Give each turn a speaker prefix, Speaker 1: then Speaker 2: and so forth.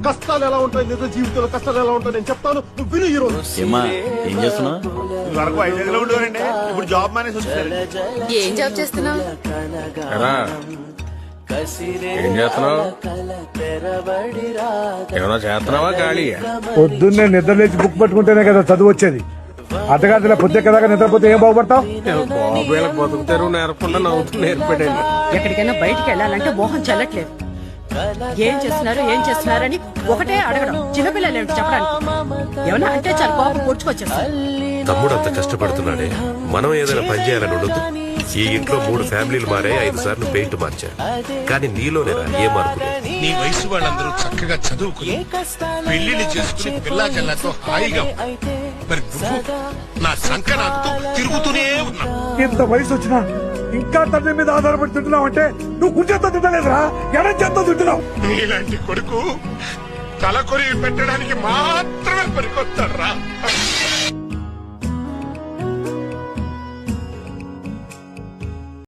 Speaker 1: కష్టాలు ఎలా ఉంటాయి, నిజ జీవితంలో కష్టాలు ఎలా ఉంటాయి నేను చెప్తాను, నువ్వు విను ఈ రోజు.
Speaker 2: ఏమ్మా ఏం చేస్తున్నావు?
Speaker 3: వరకు 5 ఏళ్ళు ఉండేవారండి, ఇప్పుడు జాబ్ మానేసి వచ్చేసారండి.
Speaker 4: ఏం జాబ్ చేస్తున్నావు?
Speaker 5: ఏం చేస్తున్నావు? ఏమన్నా చేస్తున్నావా గాలి?
Speaker 6: పొద్దున్నే నిద్ర లేచి బుక్ పట్టుకుంటేనే కదా చదువు వచ్చేది. అర్ధరాత్రి పొద్దు కదా నిద్రపోతే ఏం బాగుపడతావు?
Speaker 5: బాబులకు బతుకుతారు నేర్పకుండా నవ్వుతూ నేర్పడండి.
Speaker 7: ఎక్కడికైనా బయటికి వెళ్ళాలంటే మోహం చెల్లట్లేదు. ఏం చేస్తున్నారని ఒకటే అడగడం. చిన్నపిల్లలు ఏమిటి చెప్పడానికి? ఏమన్నా అంటే చాలా కోపం పొడుచుకొచ్చేస్తారు.
Speaker 8: తమ్ముడు అంత కష్టపడుతున్నాడే, మనం ఏదైనా పని చేయాలని ఉండదు. ఈ ఇంట్లో 3 ఫ్యామిలీలు మారాయి, 5 సార్లు పెయింట్ మార్చారు. కానీ నీలోనేరా ఏ మార్పు లేదు.
Speaker 9: నీ వయసు వాళ్ళందరూ చక్కగా చదువుకుని పెళ్లిళ్ళు చేసుకుని పిల్లా జల్లాతో హాయిగా మరి నువ్వు నా సంకనాతో తిరుగుతూనే ఉన్నా.
Speaker 6: ఇంత వయసు వచ్చినా ఇంకా తండ్రి మీద ఆధారపడుతున్నావు అంటే నువ్వు గుంజెత్త తింటలేదురా, ఎడం చేత్తో తింటున్నావు.
Speaker 9: నీలాంటి కొడుకు తలకొరి పెట్టడానికి మాత్రమే పనికొస్తారా?